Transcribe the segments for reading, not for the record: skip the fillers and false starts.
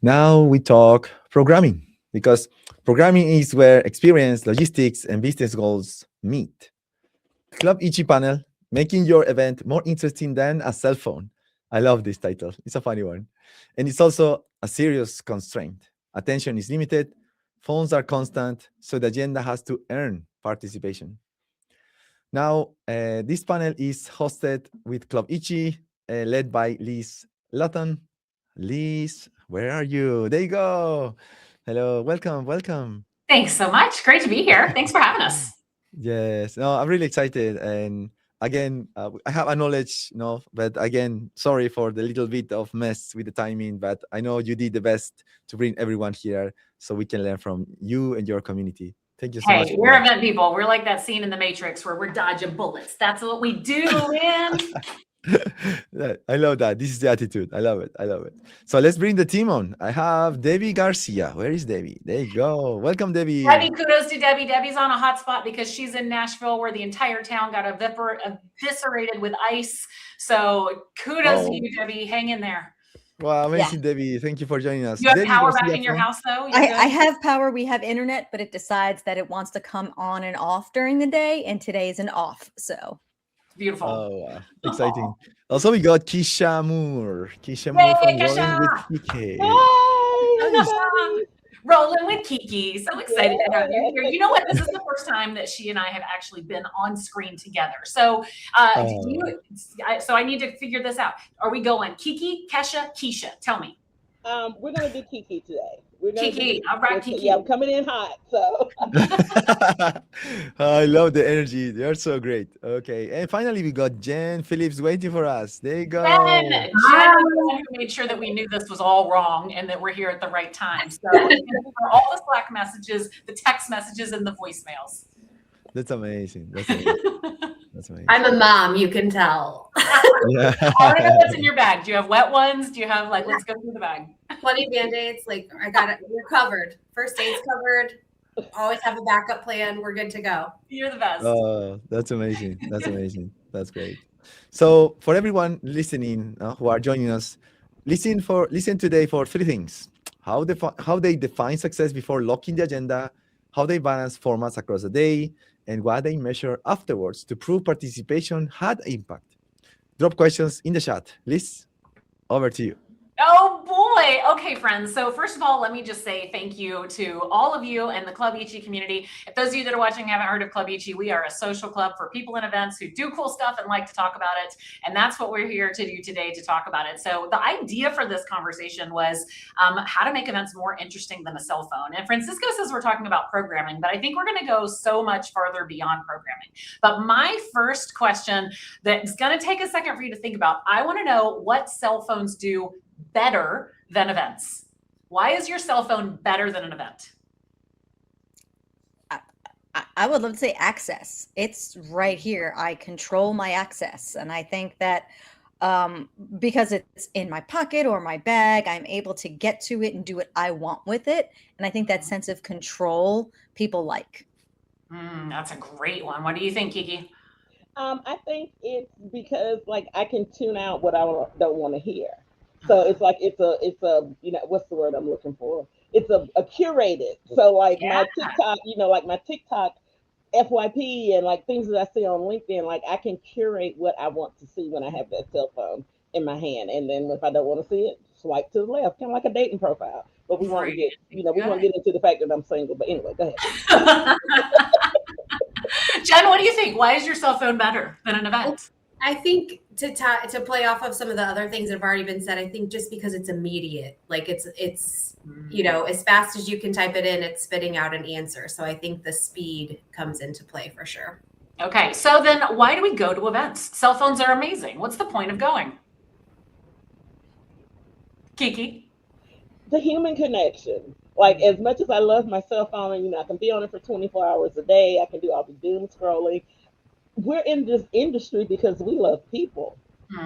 Now we talk programming because programming is where experience, logistics, and business goals meet. Club Ichi panel, making your event more interesting than a cell phone. I love this title. It's a funny one. And it's also a serious constraint. Attention is limited, phones are constant, so the agenda has to earn participation. Now, this panel is hosted with Club Ichi, led by Liz Lathan. Liz, where are you? There you go. Hello, welcome, welcome. Thanks so much. Great to be here. Thanks for having us. Yes, no, I'm really excited. And again, I have a knowledge, but again, sorry for the little bit of mess with the timing, but I know you did the best to bring everyone here so we can learn from you and your community. Thank you so much. Hey, we're event people. We're like that scene in The Matrix where we're dodging bullets. That's what we do, man. I love that. This is the attitude. I love it. I love it. So let's bring the team on. I have Debbie Garcia. Where is Debbie? There you go. Welcome, Debbie. Debbie, kudos to Debbie. Debbie's on a hot spot because she's in Nashville where the entire town got eviscerated with ice. So kudos to you, Debbie. Hang in there. Wow, amazing, yeah. Debbie. Thank you for joining us. You have Debbie power back in your house, though? I have power. We have internet, but it decides that it wants to come on and off during the day, and today is an off, so. Beautiful. Oh, wow. Exciting. Also, we got Kesha Moore. Kesha Moore from Rolling with Kiki. Rolling with Kiki. So excited to have you here. You know what? This is the first time that she and I have actually been on screen together. So, so I need to figure this out. Are we going Kiki, Kesha, Kesha? Tell me. We're going to do Kiki today. Kiki, all right, Kiki. Yeah, I'm coming in hot, so. I love the energy. You're so great. Okay, and finally we got Jenn Phillips waiting for us. There you go. Jenn is the one who made sure that we knew this was all wrong and that we're here at the right time. So for all the Slack messages, the text messages, and the voicemails. That's amazing. That's amazing. That's amazing. I'm a mom, you can tell. Yeah. I want to know what's in your bag. Do you have wet ones? Do you have let's go through the bag. Plenty of Band-Aids. I got it. We're covered. First aid's covered. Always have a backup plan. We're good to go. You're the best. Oh, that's amazing. That's amazing. That's great. So for everyone listening who are joining us, listen today for three things: how they define success before locking the agenda, how they balance formats across the day, and what they measure afterwards to prove participation had impact. Drop questions in the chat. Liz, over to you. Oh boy. Okay, friends. So first of all, let me just say thank you to all of you and the Club Ichi community. If those of you that are watching haven't heard of Club Ichi, we are a social club for people in events who do cool stuff and like to talk about it. And that's what we're here to do today, to talk about it. So the idea for this conversation was how to make events more interesting than a cell phone. And Francisco says we're talking about programming, but I think we're going to go so much farther beyond programming. But my first question that's going to take a second for you to think about, I want to know what cell phones do better than events. Why is your cell phone better than an event? I would love to say access. It's right here. I control my access. And I think that because it's in my pocket or my bag, I'm able to get to it and do what I want with it. And I think that sense of control people like. That's a great one. What do you think, Kiki? I think it's because I can tune out what I don't want to hear. So it's a what's the word I'm looking for? It's a curated. So my TikTok, my TikTok FYP and things that I see on LinkedIn, I can curate what I want to see when I have that cell phone in my hand. And then if I don't want to see it, swipe to the left, kind of like a dating profile. But we want to get, we want to get into the fact that I'm single. But anyway, go ahead. Jenn, what do you think? Why is your cell phone better than an event? I think to play off of some of the other things that have already been said, I think just because it's immediate, it's as fast as you can type it in, it's spitting out an answer. So I think the speed comes into play for sure. Okay, so then why do we go to events? Cell phones are amazing. What's the point of going? Kiki? The human connection. As much as I love my cell phone and, I can be on it for 24 hours a day, I can do all the doom scrolling. We're in this industry because we love people.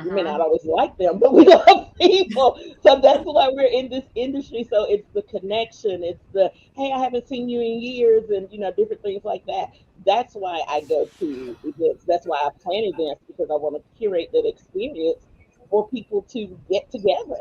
We may not always like them, but we love people. So that's why we're in this industry. So it's the connection. It's the, hey, I haven't seen you in years and, different things like that. That's why I go to events. That's why I plan events, because I want to curate that experience for people to get together.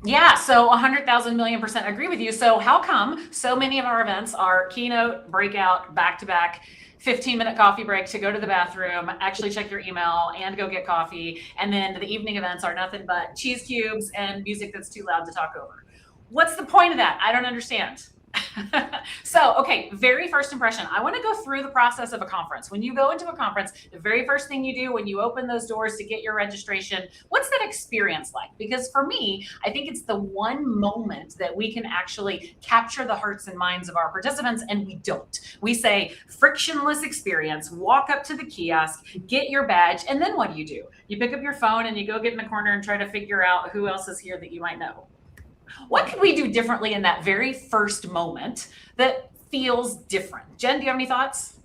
Yeah, so 100,000 million% agree with you. So how come so many of our events are keynote, breakout, back-to-back, 15-minute coffee break to go to the bathroom, actually check your email and go get coffee, and then the evening events are nothing but cheese cubes and music that's too loud to talk over? What's the point of that? I don't understand. So, okay, very first impression. I want to go through the process of a conference. When you go into a conference, the very first thing you do when you open those doors to get your registration, what's that experience like? Because for me, I think it's the one moment that we can actually capture the hearts and minds of our participants, and we don't. We say frictionless experience, walk up to the kiosk, get your badge, and then what do? You pick up your phone and you go get in the corner and try to figure out who else is here that you might know. What could we do differently in that very first moment that feels different? Jen, do you have any thoughts?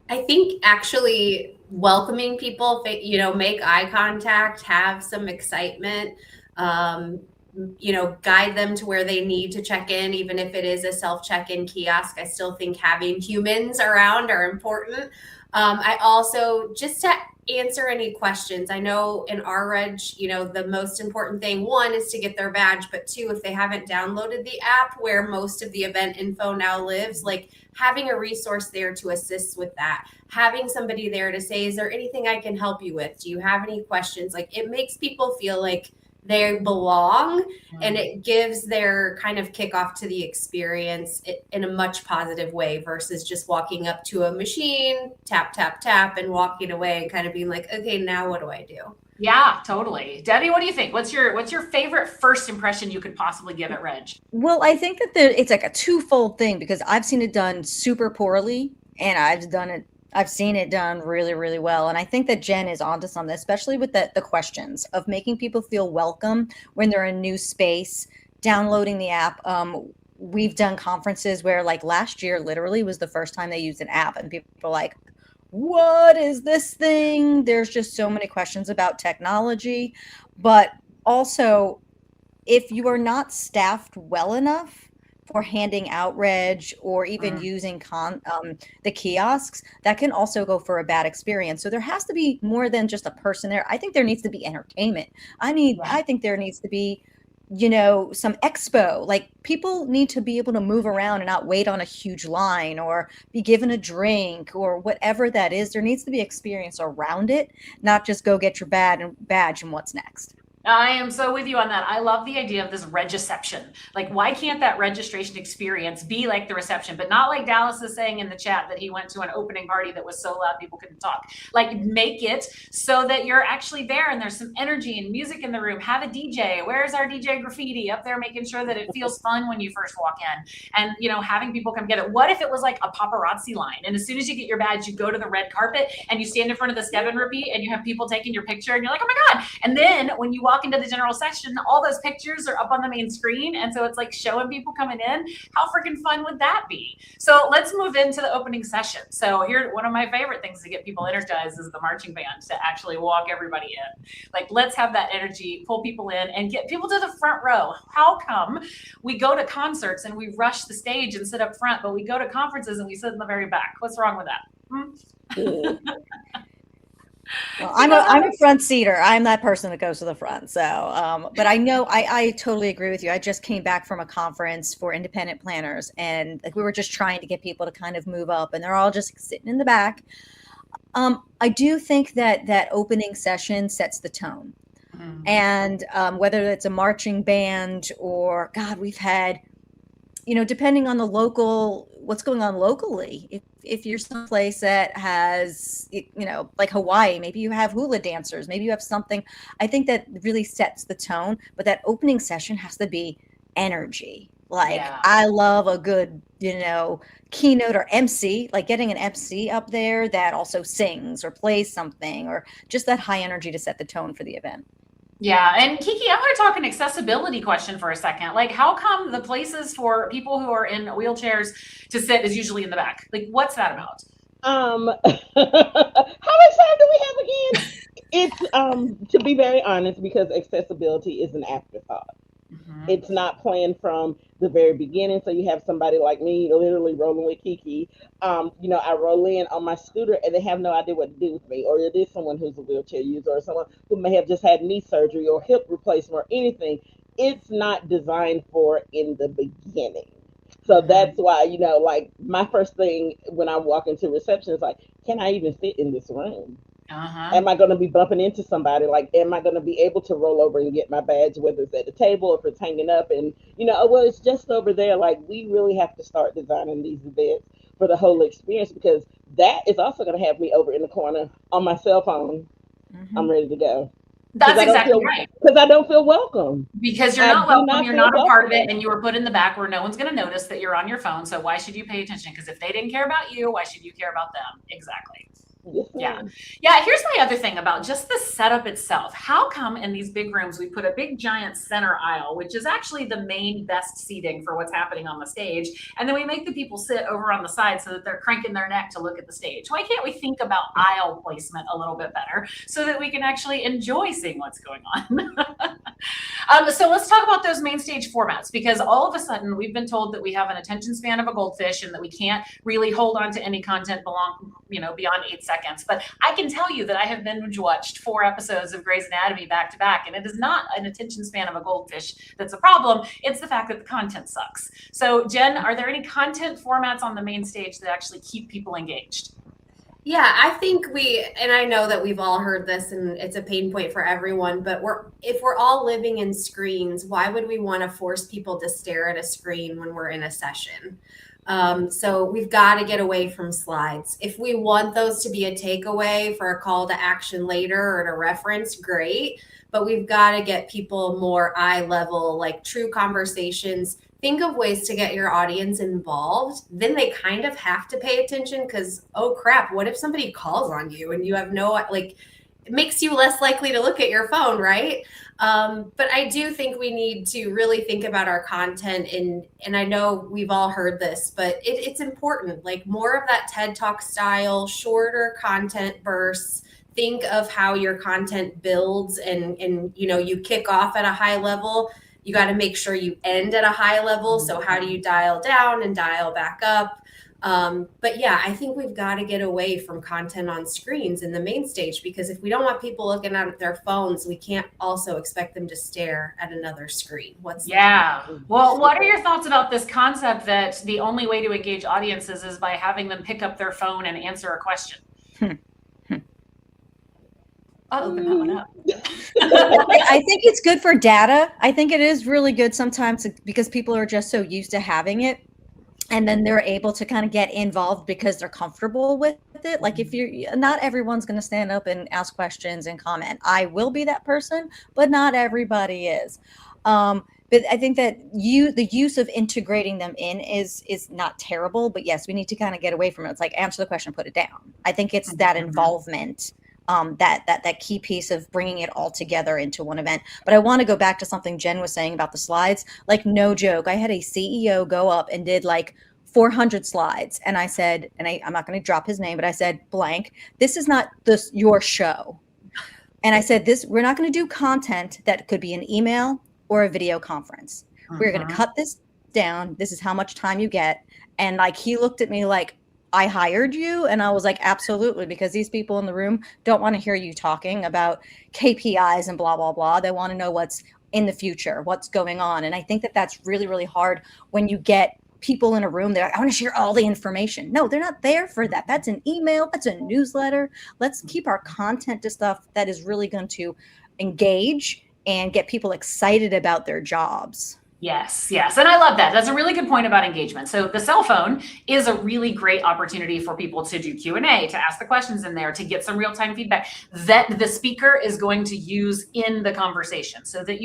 I think actually welcoming people, you know, make eye contact, have some excitement, you know, guide them to where they need to check in, even if it is a self-check-in kiosk. I still think having humans around are important. I also, just to answer any questions, I know in our reg, you know, the most important thing, one, is to get their badge, but two, if they haven't downloaded the app where most of the event info now lives, like having a resource there to assist with that, having somebody there to say, is there anything I can help you with? Do you have any questions? Like, it makes people feel like they belong, and it gives their kind of kickoff to the experience in a much positive way versus just walking up to a machine, tap, tap, tap, and walking away and kind of being like, okay, now what do I do? Yeah, totally. Debbie, what do you think? What's your favorite first impression you could possibly give at Reg? Well, I think that it's like a twofold thing, because I've seen it done super poorly and I've seen it done really, really well. And I think that Jen is onto something, especially with the questions of making people feel welcome when they're in a new space, downloading the app. We've done conferences where, like, last year literally was the first time they used an app, and people were like, what is this thing? There's just so many questions about technology. But also, if you are not staffed well enough for handing out reg or even using the kiosks, that can also go for a bad experience. So there has to be more than just a person there. I think there needs to be entertainment. I think there needs to be, you know, some expo. Like, people need to be able to move around and not wait on a huge line or be given a drink or whatever that is. There needs to be experience around it, not just go get your badge and what's next. I am so with you on that. I love the idea of this regiception. Like, why can't that registration experience be like the reception, but not like Dallas is saying in the chat that he went to an opening party that was so loud people couldn't talk. Like, make it so that you're actually there and there's some energy and music in the room. Have a DJ. Where's our DJ Graffiti up there, making sure that it feels fun when you first walk in, and, you know, having people come get it. What if it was like a paparazzi line, and as soon as you get your badge, you go to the red carpet and you stand in front of the step and repeat, and you have people taking your picture, and you're like, oh my God. And then when you walk into the general section, all those pictures are up on the main screen, and so it's like showing people coming in. How freaking fun would that be? So let's move into the opening session. So here, one of my favorite things to get people energized is the marching band, to actually walk everybody in. Like, let's have that energy, pull people in and get people to the front row. How come we go to concerts and we rush the stage and sit up front, but we go to conferences and we sit in the very back? What's wrong with that? Well, I'm a front seater. I'm that person that goes to the front. So, but I know I totally agree with you. I just came back from a conference for independent planners, and like, we were just trying to get people to kind of move up, and they're all just sitting in the back. I do think that opening session sets the tone, and whether it's a marching band or, God, we've had, you know, depending on the what's going on locally. If you're someplace that has, you know, like Hawaii, maybe you have hula dancers, maybe you have something. I think that really sets the tone, but that opening session has to be energy. Like, I love a good, you know, keynote or MC, like getting an MC up there that also sings or plays something, or just that high energy to set the tone for the event. Yeah, and Kiki, I want to talk an accessibility question for a second. Like, how come the places for people who are in wheelchairs to sit is usually in the back? Like, what's that about? How much time do we have again? It's to be very honest, because accessibility is an afterthought. Mhm. It's not planned from the very beginning. So you have somebody like me literally rolling with Kiki. I roll in on my scooter and they have no idea what to do with me. Or it is someone who's a wheelchair user or someone who may have just had knee surgery or hip replacement or anything. It's not designed for in the beginning. So Mhm. that's why, like my first thing when I walk into reception is like, can I even fit in this room? Uh-huh. Am I going to be bumping into somebody? Like, am I going to be able to roll over and get my badge, whether it's at the table or if it's hanging up? And, oh, well, it's just over there. Like, we really have to start designing these events for the whole experience, because that is also going to have me over in the corner on my cell phone. I'm ready to go. That's exactly right. Because I don't feel welcome. Because you're I not do welcome, not you're feel not a part of it, welcome. and you were put in the back where no one's going to notice that you're on your phone. So why should you pay attention? Because if they didn't care about you, why should you care about them? Exactly. Yes, Yeah. ma'am. Yeah. Here's my other thing about just the setup itself. How come in these big rooms we put a big giant center aisle, which is actually the main best seating for what's happening on the stage, and then we make the people sit over on the side so that they're cranking their neck to look at the stage? Why can't we think about aisle placement a little bit better so that we can actually enjoy seeing what's going on? So let's talk about those main stage formats, because all of a sudden we've been told that we have an attention span of a goldfish and that we can't really hold on to any content beyond 8 seconds. But I can tell you that I have binge watched 4 episodes of Grey's Anatomy back to back, and it is not an attention span of a goldfish that's a problem. It's the fact that the content sucks. So Jenn, are there any content formats on the main stage that actually keep people engaged? Yeah, I think and I know that we've all heard this and it's a pain point for everyone, but if we're all living in screens, why would we want to force people to stare at a screen when we're in a session? So we've got to get away from slides. If we want those to be a takeaway for a call to action later or to reference, great. But we've got to get people more eye level, like true conversations. Think of ways to get your audience involved. Then they kind of have to pay attention, because, oh crap, what if somebody calls on you and you have it makes you less likely to look at your phone, right? But I do think we need to really think about our content, and I know we've all heard this, but it's important, like more of that TED Talk style, shorter content bursts. Think of how your content builds and you kick off at a high level. You got to make sure you end at a high level. So how do you dial down and dial back up? But yeah, I think we've got to get away from content on screens in the main stage, because if we don't want people looking at their phones, we can't also expect them to stare at another screen. Well, what are your thoughts about this concept that the only way to engage audiences is by having them pick up their phone and answer a question? I'll open that one up. I think it's good for data. I think it is really good sometimes because people are just so used to having it. And then they're able to kind of get involved because they're comfortable with it. Like if not everyone's going to stand up and ask questions and comment. I will be that person, but not everybody is. But I think that the use of integrating them in is not terrible. But yes, we need to kind of get away from it. It's like, answer the question, put it down. I think it's that involvement. That key piece of bringing it all together into one event. But I want to go back to something Jenn was saying about the slides. Like, no joke, I had a CEO go up and did like 400 slides, and I said, and I'm not going to drop his name, but I said, blank, this is not your show. And I said, we're not going to do content that could be an email or a video conference. We're going to cut this down. This is how much time you get. And like, he looked at me like, I hired you? And I was like, absolutely, because these people in the room don't want to hear you talking about KPIs and blah, blah, blah. They want to know what's in the future, what's going on. And I think that that's really, really hard when you get people in a room. They're like, I want to share all the information. No, they're not there for that. That's an email. That's a newsletter. Let's keep our content to stuff that is really going to engage and get people excited about their jobs. Yes. And I love that. That's a really good point about engagement. So the cell phone is a really great opportunity for people to do Q&A, to ask the questions in there, to get some real-time feedback that the speaker is going to use in the conversation, so that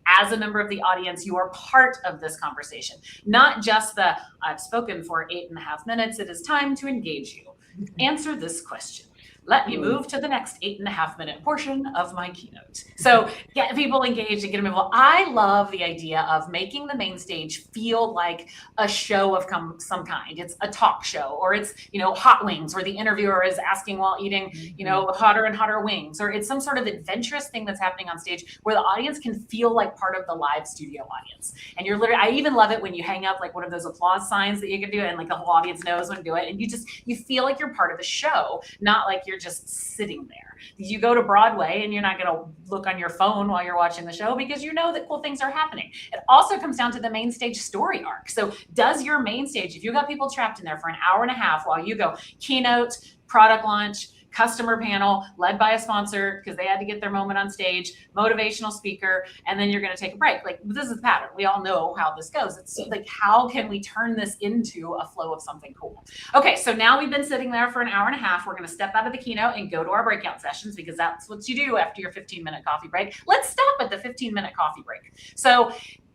as a member of the audience, you are part of this conversation, not just I've spoken for 8.5 minutes. It is time to engage you. Answer this question. let me move to the next 8.5-minute portion of my keynote. So get people engaged and get them involved. I love the idea of making the main stage feel like a show of some kind. It's a talk show, or it's, hot wings, where the interviewer is asking while eating, hotter and hotter wings, or it's some sort of adventurous thing that's happening on stage where the audience can feel like part of the live studio audience. And you're literally, I even love it when you hang up like one of those applause signs that you can do, and like the whole audience knows when to do it. And you feel like you're part of the show, not like you're just sitting there. You go to Broadway and you're not going to look on your phone while you're watching the show, because you know that cool things are happening. It also comes down to the main stage story arc. So does your main stage, if you got people trapped in there for an hour and a half while you go keynote, product launch, customer panel led by a sponsor because they had to get their moment on stage, motivational speaker, and then you're going to take a break. Like, this is the pattern. We all know how this goes. It's like, how can we turn this into a flow of something cool? Okay, so now we've been sitting there for an hour and a half. We're going to step out of the keynote and go to our breakout sessions, because that's what you do after your 15-minute coffee break. Let's stop at the 15-minute coffee break. So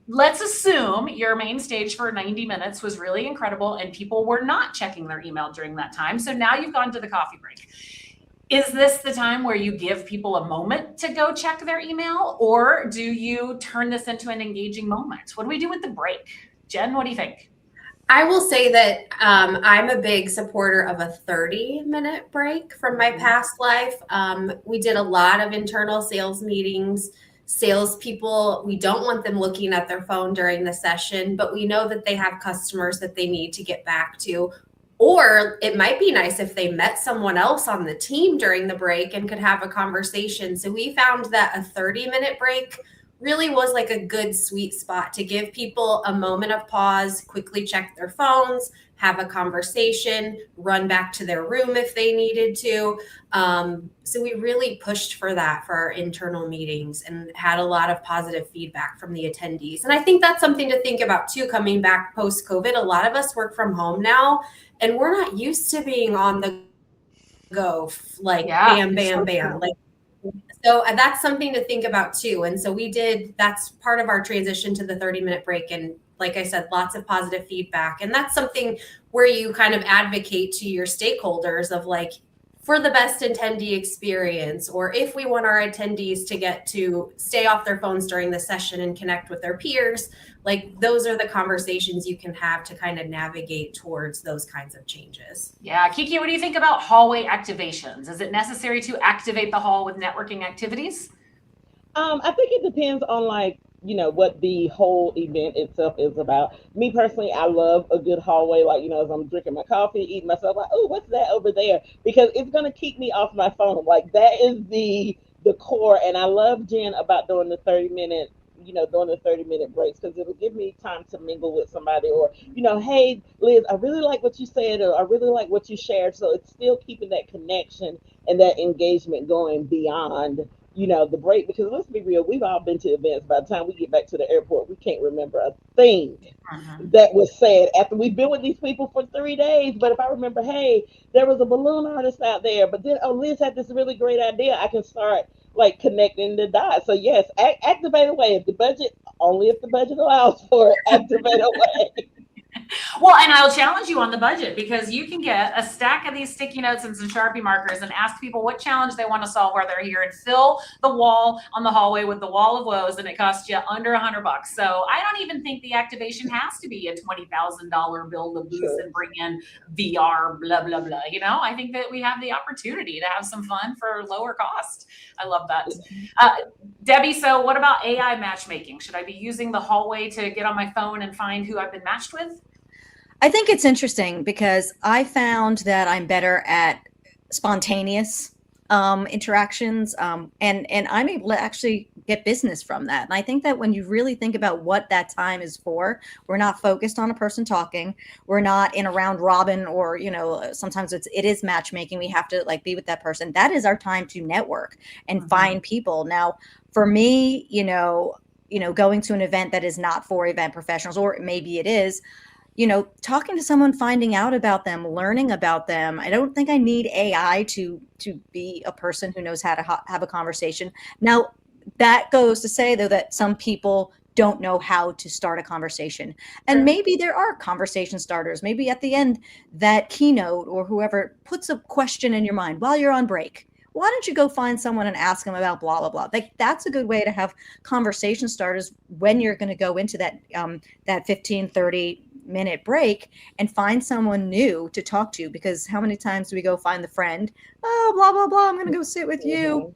let's assume your main stage for 90 minutes was really incredible and people were not checking their email during that time. So now you've gone to the coffee break. Is this the time where you give people a moment to go check their email, or do you turn this into an engaging moment? What do we do with the break? Jen, what do you think? I will say that I'm a big supporter of a 30-minute break from my past life. We did a lot of internal sales meetings. Salespeople, we don't want them looking at their phone during the session, but we know that they have customers that they need to get back to. Or it might be nice if they met someone else on the team during the break and could have a conversation. So we found that a 30-minute break really was like a good sweet spot to give people a moment of pause, quickly check their phones, have a conversation, run back to their room if they needed to. So we really pushed for that for our internal meetings and had a lot of positive feedback from the attendees. And I think that's something to think about too, coming back post-COVID. A lot of us work from home now, and we're not used to being on the go, like bam, bam, bam. Like, so that's something to think about too. And so that's part of our transition to the 30-minute break. And like I said, lots of positive feedback. And that's something where you kind of advocate to your stakeholders of like, for the best attendee experience, or if we want our attendees to get to stay off their phones during the session and connect with their peers, like those are the conversations you can have to kind of navigate towards those kinds of changes. Yeah, Kiki, what do you think about hallway activations? Is it necessary to activate the hall with networking activities? I think it depends on what the whole event itself is about. Me personally, I love a good hallway, as I'm drinking my coffee, eating myself, like, oh, what's that over there? Because it's going to keep me off my phone. Like, that is the core. And I love Jen about doing the 30-minute breaks, because it'll give me time to mingle with somebody, or, hey, Liz, I really like what you said, or I really like what you shared. So it's still keeping that connection and that engagement going beyond the break, because let's be real, we've all been to events. By the time we get back to the airport, we can't remember a thing that was said after we've been with these people for 3 days. But if I remember, hey, there was a balloon artist out there, but then, oh, Liz had this really great idea, I can start connecting the dots. So yes, activate away. Only if the budget allows for it, activate away. Well, and I'll challenge you on the budget, because you can get a stack of these sticky notes and some Sharpie markers and ask people what challenge they want to solve while they're here, and fill the wall on the hallway with the wall of woes, and it costs you under $100. So I don't even think the activation has to be a $20,000 build a booth and bring in VR, blah, blah, blah. I think that we have the opportunity to have some fun for lower cost. I love that. Debbie, so what about AI matchmaking? Should I be using the hallway to get on my phone and find who I've been matched with? I think it's interesting, because I found that I'm better at spontaneous interactions, and I'm able to actually get business from that. And I think that when you really think about what that time is for, we're not focused on a person talking. We're not in a round robin, or sometimes it is matchmaking. We have to be with that person. That is our time to network and find people. Now, for me, going to an event that is not for event professionals, or maybe it is, talking to someone, finding out about them, learning about them. I don't think I need AI to be a person who knows how to have a conversation. Now, that goes to say, though, that some people don't know how to start a conversation. And maybe there are conversation starters. Maybe at the end, that keynote or whoever puts a question in your mind while you're on break. Why don't you go find someone and ask them about blah, blah, blah. Like, that's a good way to have conversation starters when you're going to go into that 15, 30-minute break and find someone new to talk to. Because how many times do we go find the friend? Oh, blah, blah, blah, I'm going to go sit with you.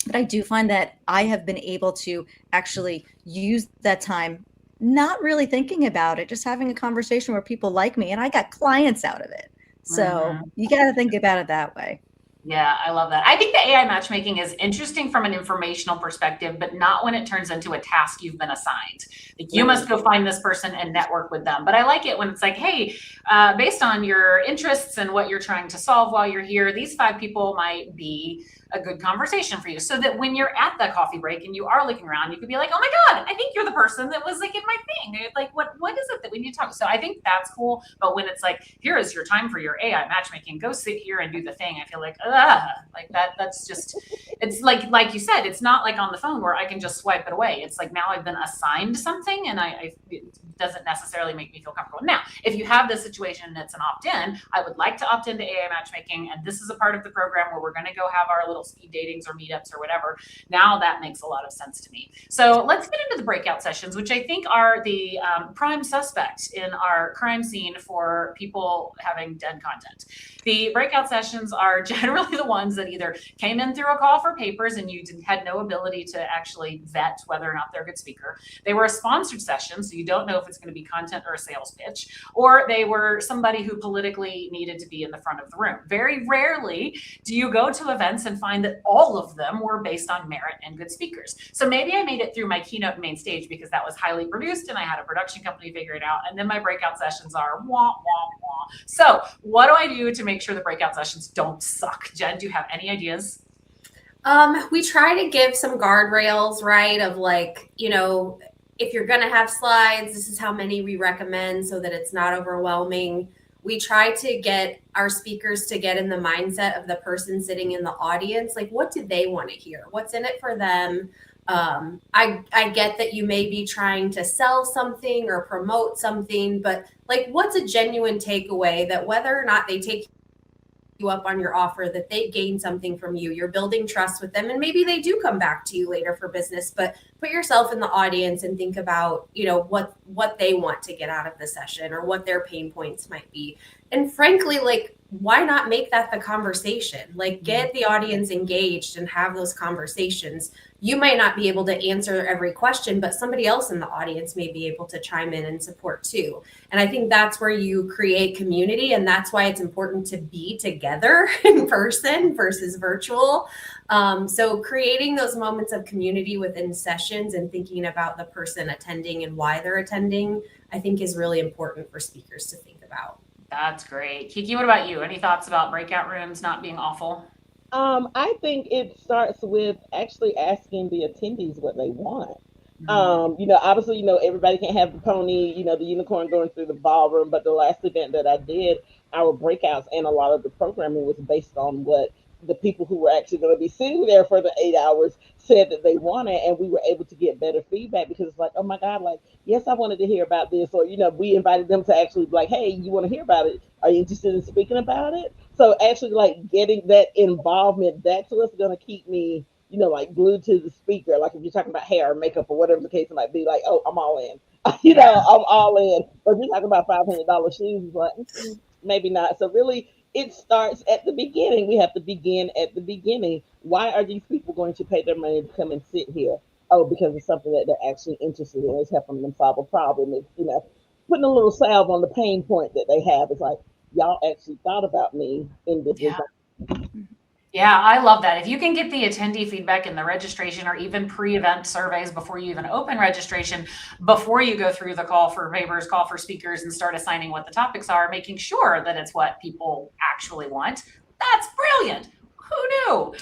But I do find that I have been able to actually use that time not really thinking about it, just having a conversation where people like me, and I got clients out of it. So you got to think about it that way. Yeah, I love that. I think the AI matchmaking is interesting from an informational perspective, but not when it turns into a task you've been assigned. Like, you must go find this person and network with them. But I like it when it's like, hey, based on your interests and what you're trying to solve while you're here, these 5 people might be a good conversation for you, so that when you're at that coffee break and you are looking around, you could be like, oh my God, I think you're the person that was like in my thing. Like, what is it that we need to talk? So I think that's cool. But when it's like, here is your time for your AI matchmaking, go sit here and do the thing, I feel like that's just, it's like you said, it's not like on the phone where I can just swipe it away. It's like, now I've been assigned something, and it doesn't necessarily make me feel comfortable. Now, if you have this situation and it's an opt-in, I would like to opt into AI matchmaking, and this is a part of the program where we're going to go have our little speed datings or meetups or whatever. Now that makes a lot of sense to me. So let's get into the breakout sessions, which I think are the prime suspect in our crime scene for people having dead content. The breakout sessions are generally the ones that either came in through a call for papers and you had no ability to actually vet whether or not they're a good speaker. They were a sponsored session, so you don't know if it's going to be content or a sales pitch, or they were somebody who politically needed to be in the front of the room. Very rarely do you go to events and find that all of them were based on merit and good speakers. So maybe I made it through my keynote and main stage because that was highly produced and I had a production company figure it out. And then my breakout sessions are wah, wah, wah. So what do I do to make sure the breakout sessions don't suck? Jenn, do you have any ideas? We try to give some guardrails, right? Of like, if you're going to have slides, this is how many we recommend so that it's not overwhelming. We try to get our speakers to get in the mindset of the person sitting in the audience. Like, what do they want to hear? What's in it for them? I get that you may be trying to sell something or promote something, but like, what's a genuine takeaway that whether or not they take you up on your offer, that they gain something from you, you're building trust with them, and maybe they do come back to you later for business. But put yourself in the audience and think about, what they want to get out of the session or what their pain points might be. And frankly, like, why not make that the conversation? Like, get the audience engaged and have those conversations. You might not be able to answer every question, but somebody else in the audience may be able to chime in and support too. And I think that's where you create community. And that's why it's important to be together in person versus virtual. So creating those moments of community within sessions and thinking about the person attending and why they're attending, I think is really important for speakers to think about. That's great. Kiki, what about you? Any thoughts about breakout rooms not being awful? I think it starts with actually asking the attendees what they want. Obviously, everybody can't have the pony, the unicorn going through the ballroom, but the last event that I did, our breakouts and a lot of the programming was based on what the people who were actually going to be sitting there for the 8 hours said that they wanted, and we were able to get better feedback because it's like, oh my God, like, yes, I wanted to hear about this, or, we invited them to actually be like, hey, you want to hear about it? Are you interested in speaking about it? So actually, like, getting that involvement, that's what's going to keep me, like, glued to the speaker. Like, if you're talking about hair or makeup or whatever the case might be, like, oh, I'm all in. I'm all in. But if you're talking about $500 shoes, it's like, maybe not. So really, it starts at the beginning. We have to begin at the beginning. Why are these people going to pay their money to come and sit here? Oh, because it's something that they're actually interested in. It's helping them solve a problem. It's, putting a little salve on the pain point that they have. It's like, y'all actually thought about me in this design. Yeah, I love that. If you can get the attendee feedback in the registration or even pre-event surveys before you even open registration, before you go through the call for papers, call for speakers, and start assigning what the topics are, making sure that it's what people actually want, that's brilliant. Who knew?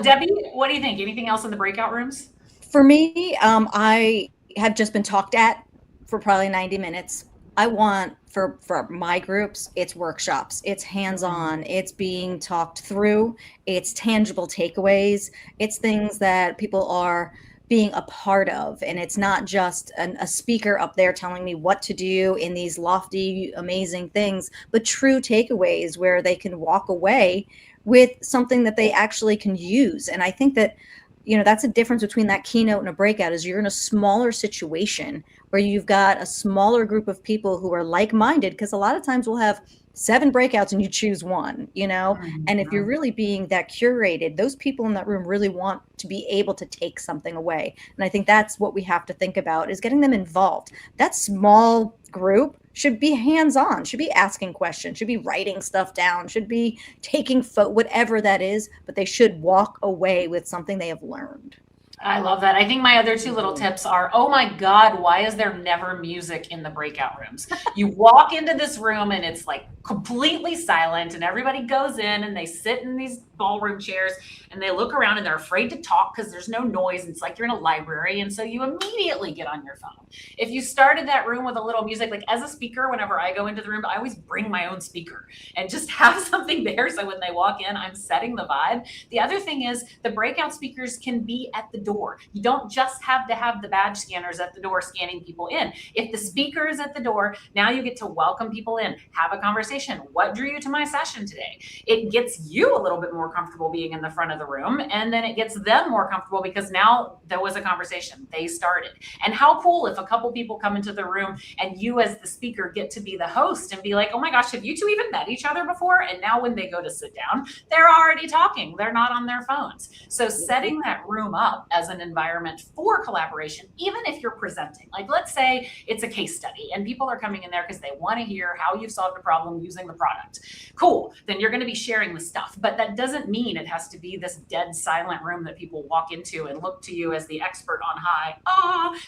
Debbie, what do you think? Anything else in the breakout rooms? For me, I have just been talked at for probably 90 minutes. I want for my groups, it's workshops, it's hands-on, it's being talked through, it's tangible takeaways, it's things that people are being a part of, and it's not just a speaker up there telling me what to do in these lofty, amazing things, but true takeaways where they can walk away with something that they actually can use. And I think that, you know, that's a difference between that keynote and a breakout, is you're in a smaller situation where you've got a smaller group of people who are like-minded, because a lot of times we'll have 7 breakouts and you choose one, you know. And if you're really being that curated, those people in that room really want to be able to take something away. And I think that's what we have to think about, is getting them involved. That small group should be hands-on, should be asking questions, should be writing stuff down, should be taking whatever that is, but they should walk away with something they have learned. I love that. I think my other 2 little tips are, oh my God, why is there never music in the breakout rooms? You walk into this room and it's like completely silent, and everybody goes in and they sit in these ballroom chairs and they look around and they're afraid to talk because there's no noise. It's like you're in a library. And so you immediately get on your phone. If you started that room with a little music, like as a speaker, whenever I go into the room, I always bring my own speaker and just have something there. So when they walk in, I'm setting the vibe. The other thing is the breakout speakers can be at the door. You don't just have to have the badge scanners at the door scanning people in. If the speaker is at the door, now you get to welcome people in, have a conversation. What drew you to my session today? It gets you a little bit more comfortable being in the front of the room, and then it gets them more comfortable because now there was a conversation. They started. And how cool if a couple people come into the room and you as the speaker get to be the host and be like, oh my gosh, have you 2 even met each other before? And now when they go to sit down, they're already talking. They're not on their phones. So setting that room up as an environment for collaboration, even if you're presenting, like let's say it's a case study and people are coming in there because they want to hear how you've solved a problem using the product. Cool. Then you're going to be sharing the stuff, but that doesn't mean it has to be this dead silent room that people walk into and look to you as the expert on high.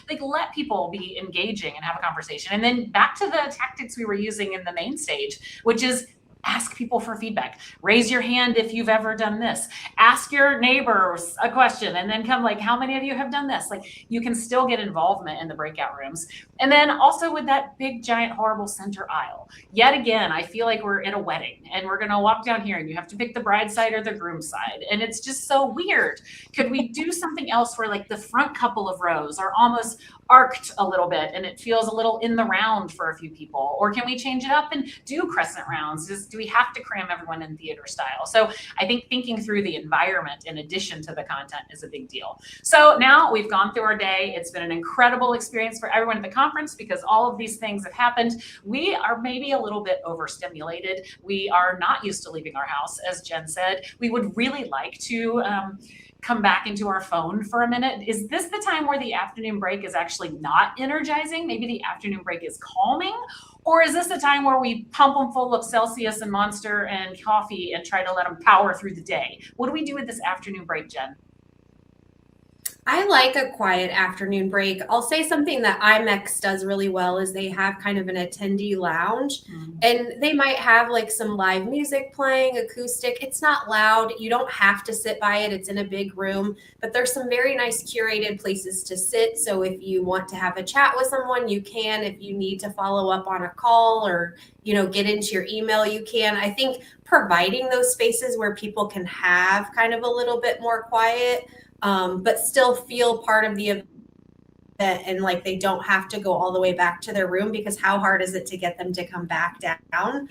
Like let people be engaging and have a conversation. And then back to the tactics we were using in the main stage, which is ask people for feedback. Raise your hand if you've ever done this. Ask your neighbors a question and then come like, how many of you have done this? Like you can still get involvement in the breakout rooms. And then also with that big, giant, horrible center aisle. Yet again, I feel like we're in a wedding and we're going to walk down here and you have to pick the bride's side or the groom's side. And it's just so weird. Could we do something else where like the front couple of rows are almost arced a little bit and it feels a little in the round for a few people? Or can we change it up and do crescent rounds? Do we have to cram everyone in theater style? So I think thinking through the environment in addition to the content is a big deal. So now we've gone through our day. It's been an incredible experience for everyone at the conference because all of these things have happened. We are maybe a little bit overstimulated. We are not used to leaving our house, as Jenn said. We would really like to come back into our phone for a minute. Is this the time where the afternoon break is actually not energizing? Maybe the afternoon break is calming? Or is this the time where we pump them full of Celsius and Monster and coffee and try to let them power through the day? What do we do with this afternoon break, Jenn? I like a quiet afternoon break. I'll say something that IMEX does really well is they have kind of an attendee lounge and they might have like some live music playing, acoustic. It's not loud. You don't have to sit by it. It's in a big room, but there's some very nice curated places to sit. So if you want to have a chat with someone, you can. If you need to follow up on a call or, you know, get into your email, you can. I think providing those spaces where people can have kind of a little bit more quiet, but still feel part of the event and like they don't have to go all the way back to their room, because how hard is it to get them to come back down?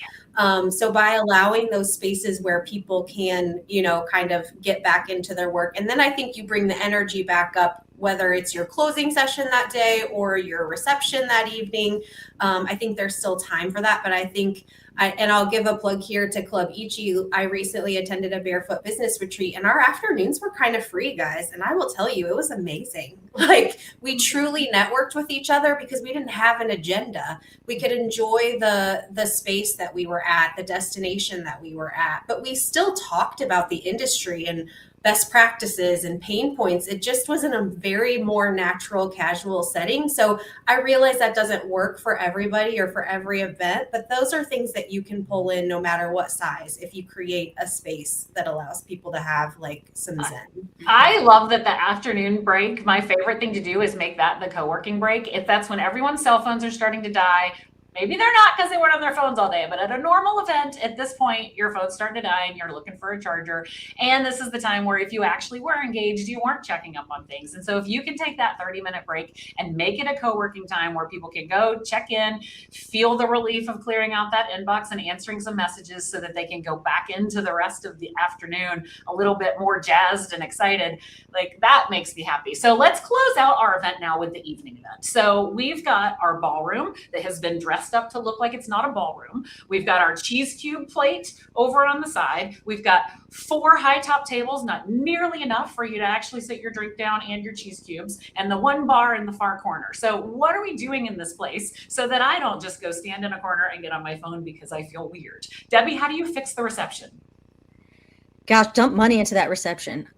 So by allowing those spaces where people can, you know, kind of get back into their work. And then I think you bring the energy back up, whether it's your closing session that day or your reception that evening. I think there's still time for that, but I think and I'll give a plug here to Club Ichi. I recently attended a barefoot business retreat and our afternoons were kind of free, guys. And I will tell you, it was amazing. Like we truly networked with each other because we didn't have an agenda. We could enjoy the space that we were at, the destination that we were at, but we still talked about the industry and best practices and pain points. It just was in a very more natural, casual setting. So I realize that doesn't work for everybody or for every event, but those are things that you can pull in no matter what size if you create a space that allows people to have like some zen. I love that the afternoon break, my favorite thing to do is make that the co-working break. If that's when everyone's cell phones are starting to die, Maybe they're not because they weren't on their phones all day, but at a normal event, at this point, your phone's starting to die and you're looking for a charger. And this is the time where if you actually were engaged, you weren't checking up on things. And so if you can take that 30-minute break and make it a co-working time where people can go check in, feel the relief of clearing out that inbox and answering some messages so that they can go back into the rest of the afternoon a little bit more jazzed and excited, like that makes me happy. So let's close out our event now with the evening event. So we've got our ballroom that has been dressed up to look like it's not a ballroom. We've got our cheese cube plate over on the side. We've got 4 high top tables, not nearly enough for you to actually sit your drink down and your cheese cubes, and the 1 bar in the far corner. So what are we doing in this place so that I don't just go stand in a corner and get on my phone because I feel weird? Debbie, how do you fix the reception? Gosh, dump money into that reception.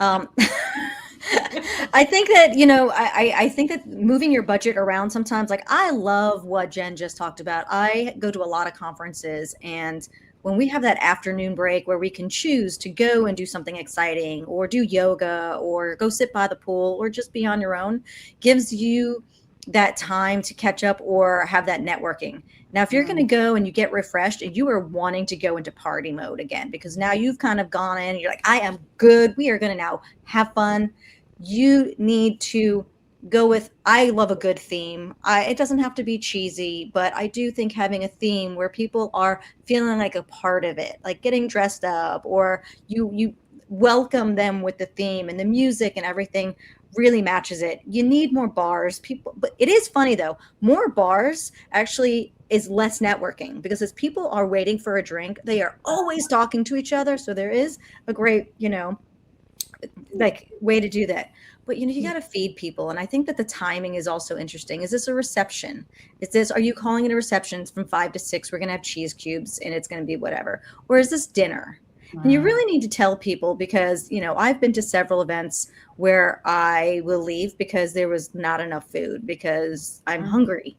I think that, I think that moving your budget around sometimes, like I love what Jenn just talked about. I go to a lot of conferences, and when we have that afternoon break where we can choose to go and do something exciting or do yoga or go sit by the pool or just be on your own, gives you that time to catch up or have that networking. Now, if you're going to go and you get refreshed and you are wanting to go into party mode again, because now you've kind of gone in and you're like, I am good. We are going to now have fun. You need to go with, I love a good theme. It doesn't have to be cheesy, but I do think having a theme where people are feeling like a part of it, like getting dressed up, or you welcome them with the theme and the music and everything really matches it. You need more bars, people. But it is funny though, more bars actually is less networking, because as people are waiting for a drink, they are always talking to each other. So there is a great, like way to do that. But you got to feed people. And I think that the timing is also interesting. Is this a reception? Are you calling it a reception from 5 to 6? We're going to have cheese cubes and it's going to be whatever. Or is this dinner? And you really need to tell people, because, I've been to several events where I will leave because there was not enough food because I'm hungry.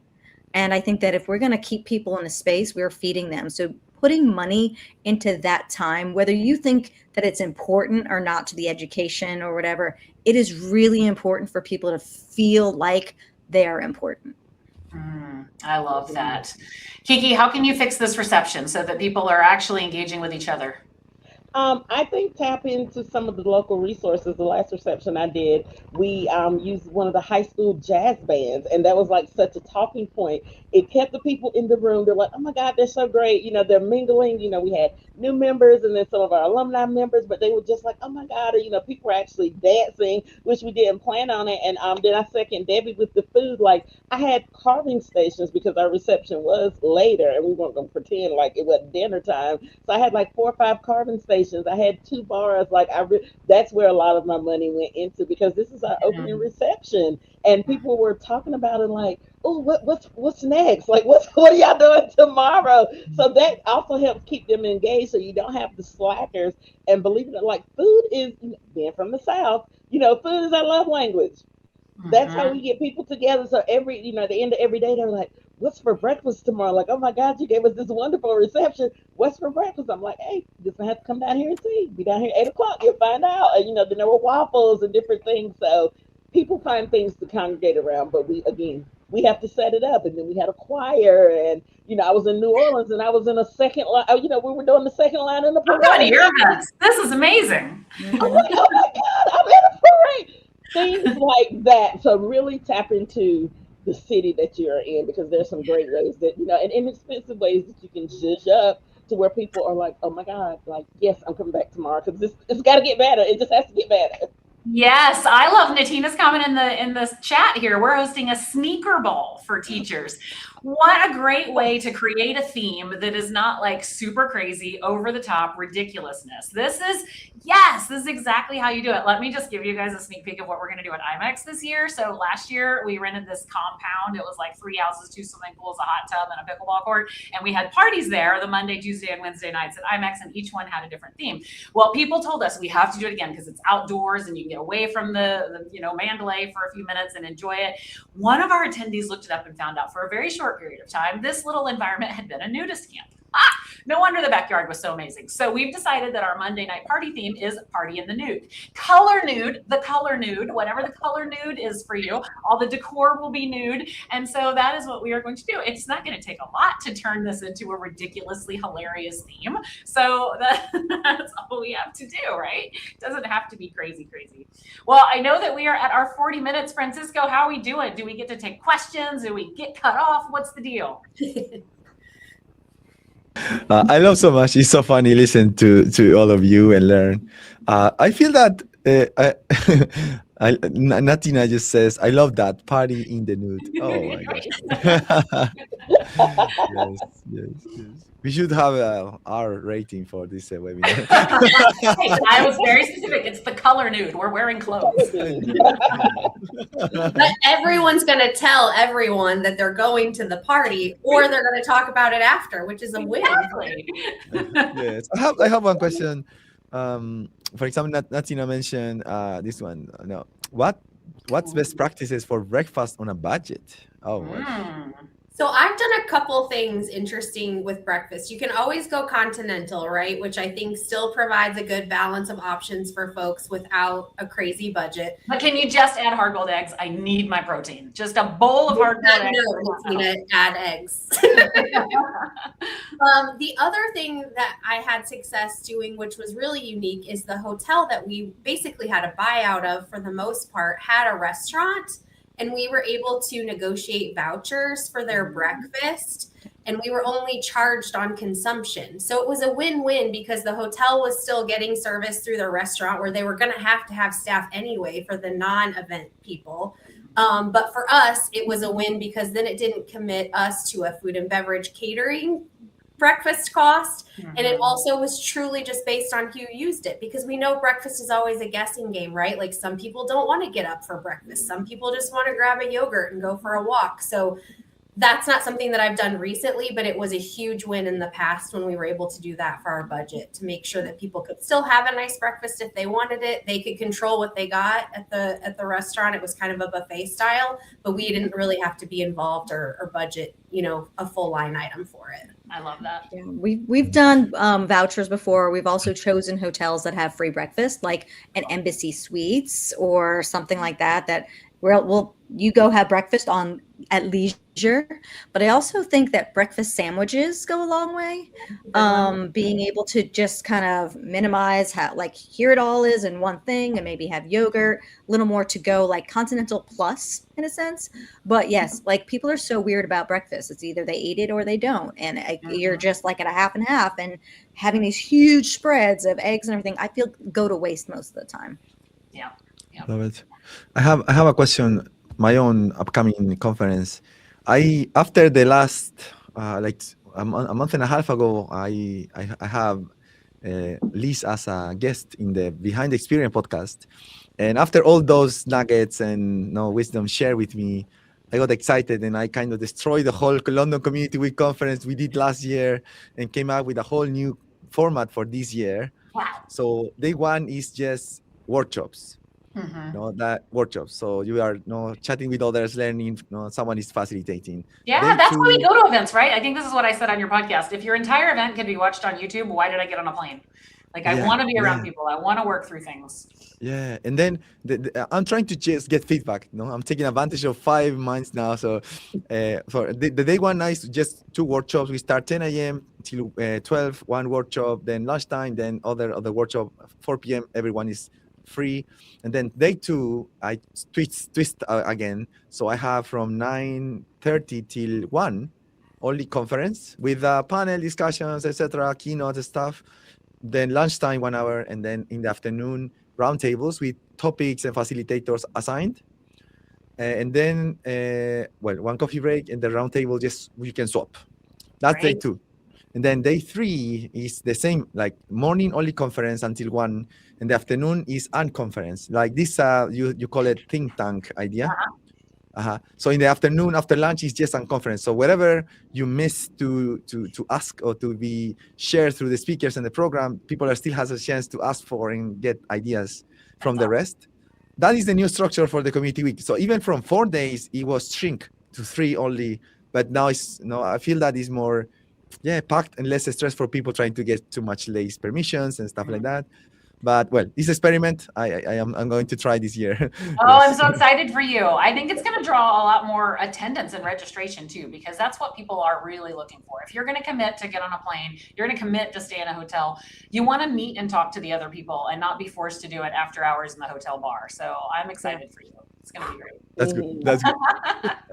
And I think that if we're going to keep people in a space, we're feeding them. So putting money into that time, whether you think that it's important or not to the education or whatever, it is really important for people to feel like they are important. I love that. Kiki, how can you fix this reception so that people are actually engaging with each other? I think tap into some of the local resources. The last reception I did, we used one of the high school jazz bands, and that was like such a talking point. It kept the people in the room. They're like, oh my God, they're so great. They're mingling. We had new members and then some of our alumni members, but they were just like, oh my God. People were actually dancing, which we didn't plan on it. And then I second Debbie with the food. Like, I had carving stations because our reception was later and we weren't going to pretend like it was dinner time. So I had like 4 or 5 carving stations. I had 2 bars. Like that's where a lot of my money went into, because this is our opening reception, and people were talking about it like, oh, what's next? Like, what are y'all doing tomorrow? So that also helps keep them engaged, so you don't have the slackers. And believe it or not, like, food is, being from the South, food is our love language. That's how we get people together. So at the end of every day, they're like, what's for breakfast tomorrow? Like, oh my God, you gave us this wonderful reception. What's for breakfast? I'm like, hey, you're gonna have to come down here and see. Be down here at 8 o'clock. You'll find out. And then there were waffles and different things. So people find things to congregate around. But we have to set it up. And then we had a choir, and I was in New Orleans and I was in a second line. We were doing the second line in the parade. I'm going to your events. This is amazing. I'm like, oh my God, I'm in a parade. Things like that. So really tap into the city that you're in, because there's some great ways that, and inexpensive ways that you can zhuzh up to where people are like, oh my God, like, yes, I'm coming back tomorrow, because it's got to get better. It just has to get better. Yes, I love Natina's comment in the chat here. We're hosting a sneaker ball for teachers. What a great way to create a theme that is not like super crazy, over the top ridiculousness. This is exactly how you do it. Let me just give you guys a sneak peek of what we're going to do at IMEX this year. So last year we rented this compound. It was like 3 houses, 2 swimming pools, a hot tub, and a pickleball court. And we had parties there the Monday, Tuesday, and Wednesday nights at IMEX, and each one had a different theme. Well, people told us we have to do it again because it's outdoors and you can get away from the Mandalay for a few minutes and enjoy it. One of our attendees looked it up and found out for a very short period of time, this little environment had been a nudist camp. No wonder the backyard was so amazing. So we've decided that our Monday night party theme is party in the nude. Color nude, the color nude, whatever the color nude is for you. All the decor will be nude. And so that is what we are going to do. It's not going to take a lot to turn this into a ridiculously hilarious theme. So that's all we have to do, right? It doesn't have to be crazy. Well, I know that we are at our 40 minutes. Francisco, how are we doing? Do we get to take questions? Do we get cut off? What's the deal? I love so much. It's so funny listen to all of you and learn. I feel that Natina just says, I love that party in the nude. Oh my gosh. Yes. We should have our rating for this webinar. Hey, I was very specific. It's the color nude. We're wearing clothes. But everyone's going to tell everyone that they're going to the party, or they're going to talk about it after, which is a win. Exactly. Yes, I have one question. For example, Natina mentioned this one. No, what's best practices for breakfast on a budget? Oh, So I've done a couple things interesting with breakfast. You can always go continental, right? Which I think still provides a good balance of options for folks without a crazy budget. But can you just add hard-boiled eggs? I need my protein. Just a bowl of hard-boiled eggs. No, Tina, add eggs. The other thing that I had success doing, which was really unique, is the hotel that we basically had a buyout of for the most part had a restaurant. And we were able to negotiate vouchers for their breakfast, and we were only charged on consumption. So it was a win-win because the hotel was still getting service through the restaurant where they were going to have staff anyway for the non-event people. But for us, it was a win because then it didn't commit us to a food and beverage catering breakfast cost. And it also was truly just based on who used it, because we know breakfast is always a guessing game, right? Like some people don't want to get up for breakfast. Some people just want to grab a yogurt and go for a walk. So that's not something that I've done recently, but it was a huge win in the past when we were able to do that for our budget, to make sure that people could still have a nice breakfast if they wanted it. They could control what they got at the restaurant. It was kind of a buffet style, but we didn't really have to be involved or budget, a full line item for it. I love that. Yeah, we've done vouchers before. We've also chosen hotels that have free breakfast, like an Embassy Suites or something like that. That you go have breakfast at leisure. But I also think that breakfast sandwiches go a long way. Being able to just kind of minimize here it all is in one thing, and maybe have yogurt, a little more to go, like continental plus in a sense. But yes, like people are so weird about breakfast. It's either they eat it or they don't. And you're just like at a half and half, and having these huge spreads of eggs and everything, I feel go to waste most of the time. Yeah. Love it. I have a question. My own upcoming conference. After the last a month and a half ago, I have Liz as a guest in the Behind the Experience podcast, and after all those nuggets and wisdom shared with me, I got excited and I kind of destroyed the whole London Community Week conference we did last year and came up with a whole new format for this year. Wow. So day one is just workshops. That workshops. So you are chatting with others, learning. Someone is facilitating. Yeah, that's why we go to events, right? I think this is what I said on your podcast. If your entire event can be watched on YouTube, why did I get on a plane? I want to be around people. I want to work through things. Yeah, and then I'm trying to just get feedback. I'm taking advantage of 5 months now. So for the day one night, just 2 workshops. We start 10 a.m. till 12, one workshop, then lunchtime, then other workshop, 4 p.m. Everyone is free. And then day 2, I twist again. So I have from 9:30 till 1 only conference with panel discussions, etc., keynote stuff. Then lunchtime 1 hour, and then in the afternoon roundtables with topics and facilitators assigned. And then 1 coffee break, and the roundtable just we can swap. That's day 2. And then day 3 is the same, like morning only conference until 1, and the afternoon is unconference. Like this, you call it think tank idea. So in the afternoon after lunch is just unconference. So whatever you miss to ask or to be shared through the speakers and the program, people still has a chance to ask for and get ideas from the rest. That is the new structure for the community week. So even from 4 days, it was shrink to 3 only, but now it's I feel that is more packed and less stress for people trying to get too much late permissions and stuff like that. But well, this experiment I'm going to try this year. Oh, I'm so excited for you. I think it's going to draw a lot more attendance and registration too, because that's what people are really looking for. If you're going to commit to get on a plane, you're going to commit to stay in a hotel, you want to meet and talk to the other people and not be forced to do it after hours in the hotel bar. So I'm excited for you. It's going to be great. That's good. That's good.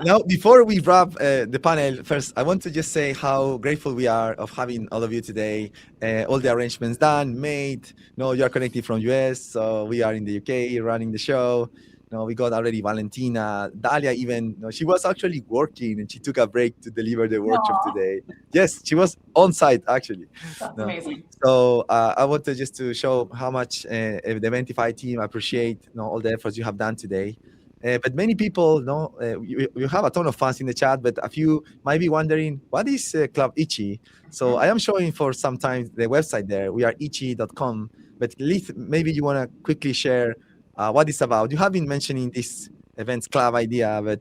Now, before we wrap the panel, first, I want to just say how grateful we are of having all of you today. All the arrangements done, made. You are connected from US, so we are in the UK running the show. We got already Valentina, Dalia even. She was actually working and she took a break to deliver the workshop today. Yes, she was on site actually. That's amazing. So I wanted just to show how much the Eventify team appreciate all the efforts you have done today. But many people know you have a ton of fans in the chat, but a few might be wondering, what is Club Ichi? So I am showing for some time the website there. We are ichi.com. But Liz, maybe you want to quickly share what it's about. You have been mentioning this events club idea, but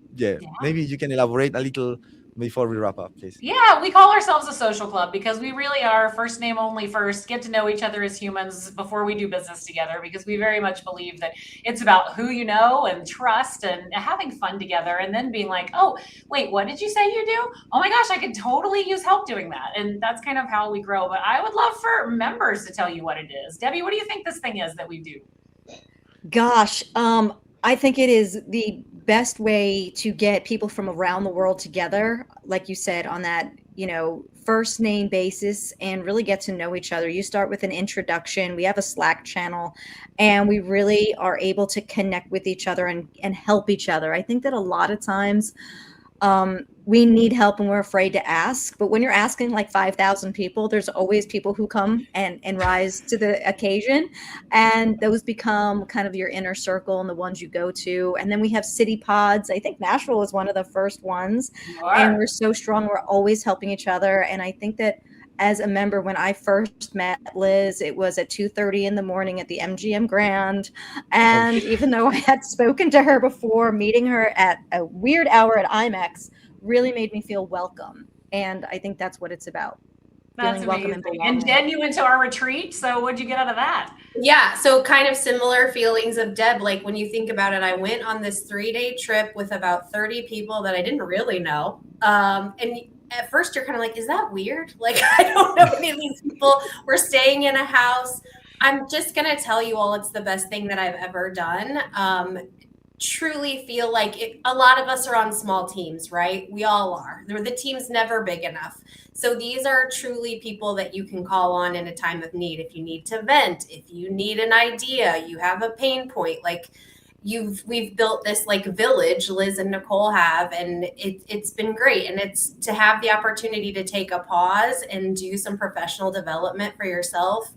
maybe you can elaborate a little before we wrap up, please. Yeah, we call ourselves a social club because we really are first name only first, get to know each other as humans before we do business together, because we very much believe that it's about who you know and trust and having fun together, and then being like, oh, wait, what did you say you do? Oh my gosh, I could totally use help doing that. And that's kind of how we grow. But I would love for members to tell you what it is. Debbie, what do you think this thing is that we do? Gosh, I think it is the best way to get people from around the world together, like you said, on that, first name basis, and really get to know each other. You start with an introduction. We have a Slack channel, and we really are able to connect with each other and help each other. I think that a lot of times we need help and we're afraid to ask. But when you're asking like 5,000 people, there's always people who come and rise to the occasion. And those become kind of your inner circle and the ones you go to. And then we have city pods. I think Nashville was one of the first ones. And we're so strong. We're always helping each other. And I think that as a member, when I first met Liz, it was at 2:30 in the morning at the MGM Grand. And even though I had spoken to her before, meeting her at a weird hour at IMAX really made me feel welcome. And I think that's what it's about. That's amazing. And Jen, you went to our retreat. So what'd you get out of that? Yeah, so kind of similar feelings of Deb. Like when you think about it, I went on this 3-day trip with about 30 people that I didn't really know. And at first you're kind of like, is that weird? Like, I don't know any of these people. We're staying in a house. I'm just going to tell you all, it's the best thing that I've ever done. Truly feel like a lot of us are on small teams, right? We all are. The team's never big enough. So these are truly people that you can call on in a time of need. If you need to vent, if you need an idea, you have a pain point, like we've built this like village, Liz and Nicole have, and it's been great. And it's to have the opportunity to take a pause and do some professional development for yourself.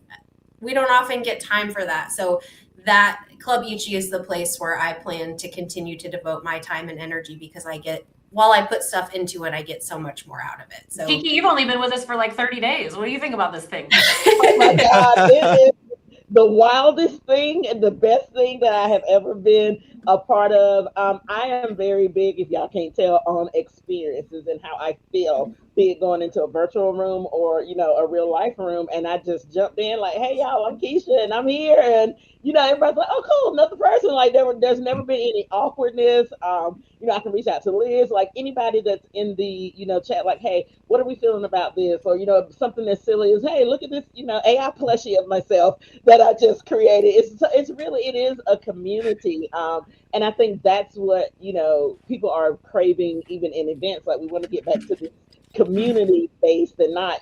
We don't often get time for that. So that Club Ichi is the place where I plan to continue to devote my time and energy, because while I put stuff into it, I get so much more out of it. So Kiki, you've only been with us for like 30 days. What do you think about this thing? Oh my God, it is the wildest thing and the best thing that I have ever been a part of. I am very big, if y'all can't tell, on experiences and how I feel, be it going into a virtual room or, a real life room. And I just jumped in like, hey, y'all, I'm Kesha and I'm here. And, everybody's like, oh, cool, another person. Like there's never been any awkwardness. I can reach out to Liz, like anybody that's in the, chat, like, hey, what are we feeling about this? Or, something as silly as, hey, look at this, AI plushie of myself that I just created. It is a community. And I think that's what, people are craving even in events. Like we want to get back to this community based and not,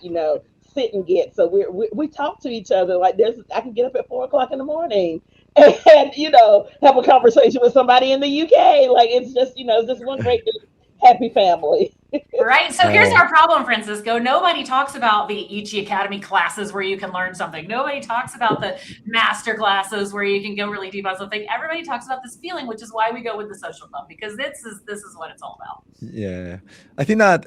sit and get. So we talk to each other. Like I can get up at 4:00 in the morning and, have a conversation with somebody in the UK. Like it's just, it's just one great happy family. Right. So here's our problem, Francisco. Nobody talks about the Ichi Academy classes where you can learn something. Nobody talks about the master classes where you can go really deep on something. Everybody talks about this feeling, which is why we go with the social club, because this is what it's all about. Yeah, I think that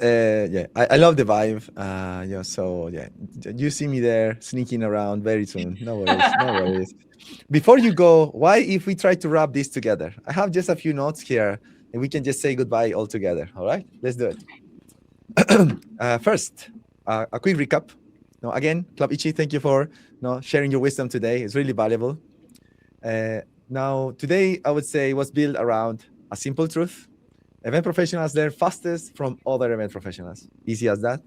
I love the vibe. So you see me there sneaking around very soon. No worries, no worries. Before you go, why if we try to wrap this together? I have just a few notes here, and we can just say goodbye all together. All right, let's do it. First, a quick recap. Now, again, Club Ichi, thank you for sharing your wisdom today. It's really valuable. Now, today, I would say was built around a simple truth. Event professionals learn fastest from other event professionals. Easy as that.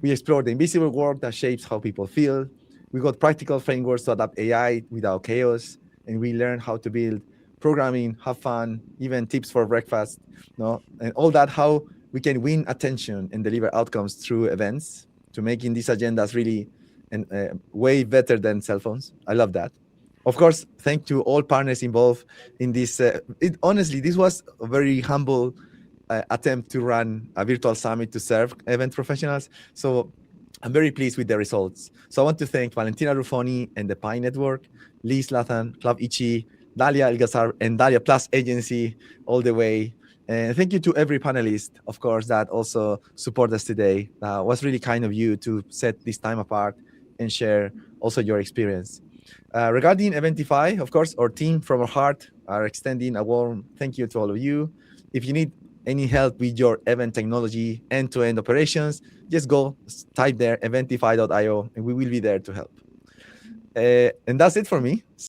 We explore the invisible world that shapes how people feel. We got practical frameworks to adapt AI without chaos. And we learn how to build programming, have fun, even tips for breakfast, and all that, how we can win attention and deliver outcomes through events to making these agendas really way better than cell phones. I love that. Of course, thank to all partners involved in this. Honestly, this was a very humble attempt to run a virtual summit to serve event professionals. So I'm very pleased with the results. So I want to thank Valentina Ruffoni and the Pi Network, Liz Lathan, Club Ichi, Dalia Algazar, and Dalia Plus Agency all the way. And thank you to every panelist, of course, that also support us today. It was really kind of you to set this time apart and share also your experience. Regarding Eventify, of course, our team from our heart are extending a warm thank you to all of you. If you need any help with your event technology, end-to-end operations, just go type there eventify.io and we will be there to help. And that's it for me.